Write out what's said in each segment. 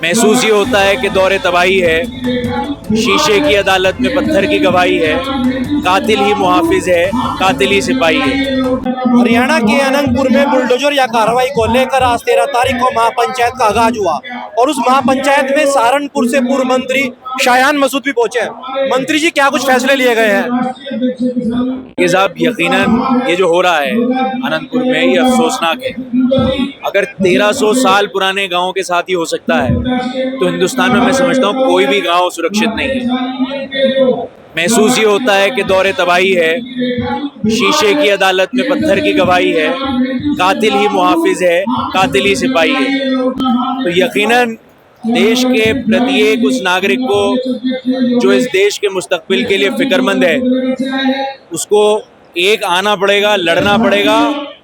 महसूस ये होता है कि दौरे तबाही है, शीशे की अदालत में पत्थर की गवाही है, कातिल ही मुहाफिज है, कातिल ही सिपाही है। हरियाणा के अनंतपुर में बुलडोजर या कार्रवाई को लेकर आज 13 तारीख को महापंचायत का आगाज हुआ और उस महापंचायत में सहारनपुर से पूर्व मंत्री शायान मसूद भी पहुंचे। मंत्री जी, क्या कुछ फैसले लिए गए हैं? ये साहब, यकीनन ये जो हो रहा है अनंतपुर में, ये अफसोसनाक है। अगर 1300 साल पुराने गांव के साथ ही हो सकता है तो हिंदुस्तान में मैं समझता हूँ कोई भी गांव सुरक्षित नहीं है। महसूस ये होता है कि दौरे तबाही है, शीशे की अदालत में पत्थर की गवाही है, कातिल ही मुहाफिज है, कातिल ही सिपाही है। तो यकीनन देश के प्रत्येक उस नागरिक को जो इस देश के मुस्तकबिल के लिए फिक्रमंद है, उसको एक आना पड़ेगा, लड़ना पड़ेगा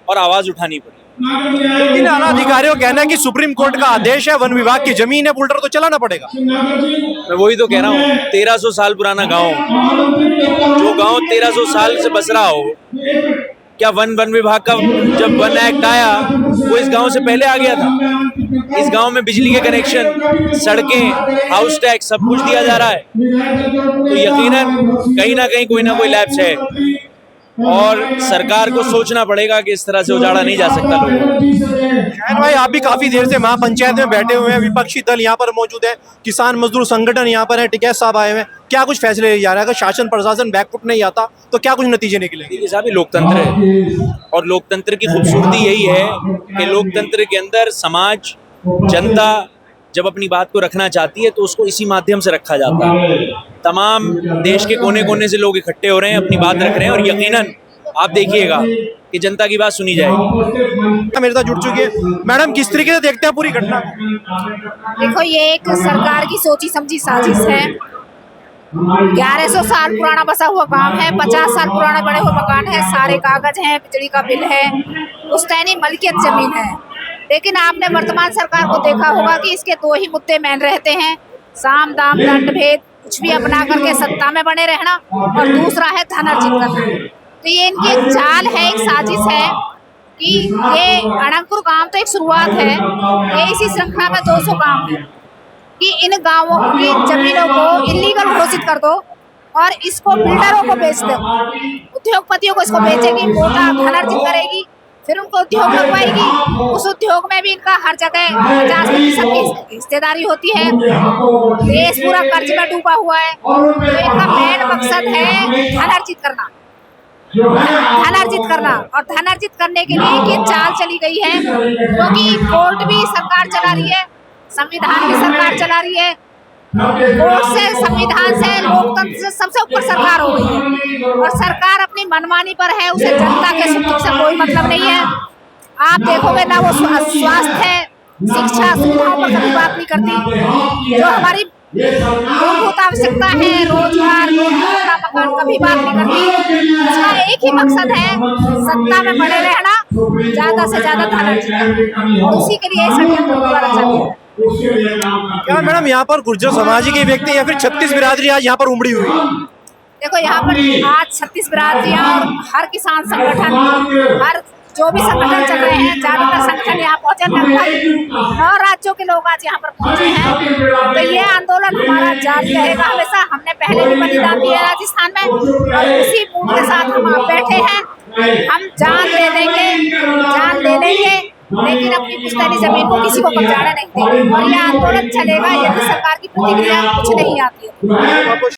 और आवाज उठानी पड़ेगी। लेकिन आला अधिकारियों का कहना है कि सुप्रीम कोर्ट का आदेश है, वन विभाग की जमीन है, बुलडोजर तो चलाना पड़ेगा। मैं वही तो कह रहा हूँ, 1300 साल पुराना गांव, जो गांव 1300 साल से बस रहा हो, क्या वन विभाग का जब वन एक्ट आया वो इस गांव से पहले आ गया था? इस गांव में बिजली के कनेक्शन, सड़कें, हाउस टैक्स सब कुछ दिया जा रहा है। तो यकीनन कहीं ना कहीं कोई ना कोई लैप्स है और सरकार को सोचना पड़ेगा कि इस तरह से उजाड़ा नहीं जा सकता लोगों। शायद भाई, आप भी काफी देर से महापंचायत में बैठे हुए हैं, विपक्षी दल यहाँ पर मौजूद है, किसान मजदूर संगठन यहाँ पर है, टिकैत साहब आए हुए हैं, क्या कुछ फैसले लिए जा रहे हैं? अगर शासन प्रशासन बैकफुट नहीं आता तो क्या कुछ नतीजे निकलेंगे? साहब, ये लोकतंत्र है और लोकतंत्र की खूबसूरती यही है कि लोकतंत्र के अंदर समाज, जनता जब अपनी बात को रखना चाहती है तो उसको इसी माध्यम से रखा जाता है। तमाम देश के कोने कोने से लोग इकट्ठे हो रहे हैं, अपनी बात रख रहे हैं और यकीनन आप देखिएगा कि जनता की बात सुनी जाएगी। मेरे साथ जुड़ चुकी है मैडम, किस तरीके से देखते हैं पूरी घटना? देखो, ये एक सरकार की सोची समझी साजिश है। 1100 साल पुराना बसा हुआ गांव है, 50 साल पुराने बड़े हुए मकान है, सारे कागज हैं, बिजली का बिल है, पुश्तैनी मलकियत जमीन है। लेकिन आपने वर्तमान सरकार को देखा होगा कि इसके दो ही मुद्दे मेन रहते हैं, साम दाम दंड भेद, कुछ भी अपना करके सत्ता में बने रहना, और दूसरा है धन अर्जित करना। तो ये इनकी एक चाल है, एक साजिश है कि ये अनंतपुर गांव तो एक शुरुआत है, ये इसी श्रृंखला में 200 गांव है कि इन गांवों की जमीनों को इलीगल घोषित कर दो और इसको बिल्डरों को बेच दो, उद्योगपतियों को इसको बेचेगी, मोटा धन अर्जित करेगी, फिर उनको उद्योग लगवाएगी। उस उद्योग में भी इनका हर जगह 50% की हिस्सेदारी होती है। देश पूरा कर्ज में डूबा हुआ है। तो इनका मेन मकसद है धन अर्जित करना, धन अर्जित करना, और धन अर्जित करने के लिए ये चाल चली गई है, क्योंकि कोर्ट भी सरकार चला रही है, संविधान भी सरकार चला रही है। कोर्ट से, संविधान से, लोकतंत्र से सबसे ऊपर सरकार हो गई है और सरकार अपनी मनमानी पर है, उसे जनता के सुख से कोई मतलब नहीं है। आप देखोगे ना, वो स्वास्थ्य, शिक्षा, सुविधाओं पर कभी बात नहीं करती। जो हमारी मूलभूत आवश्यकता है, रोजगार, मकान, कभी बात नहीं करती। उसका एक ही मकसद है, सत्ता में बने रहना, ज्यादा से ज्यादा धन अर्जित करना, और उसी के लिए षड्यंत्र पूरा रचा गया है। क्या मैडम, यहाँ पर गुर्जर समाज के व्यक्ति या फिर 36 बिरादरी आज यहाँ पर उमड़ी हुई है? देखो, यहाँ पर आज 36 बिरादरियां और हर किसान संगठन, हर जो भी संगठन चल रहे हैं, ज्यादातर संगठन यहाँ पहुंचे। लगभग 9 राज्यों के लोग आज यहाँ पर पहुंचे हैं। तो ये आंदोलन हमारा जारी रहेगा हमेशा। हमने पहले भी बलिदान दिया राजस्थान में और उसी मूड के साथ हम आप बैठे हैं। हम जान दे देंगे, जान ले लेंगे, लेकिन अपनी पुश्तैनी जमीन को किसी को कब्जाने नहीं देंगे और यह आंदोलन चलेगा यदि सरकार की प्रतिक्रिया कुछ नहीं आती है।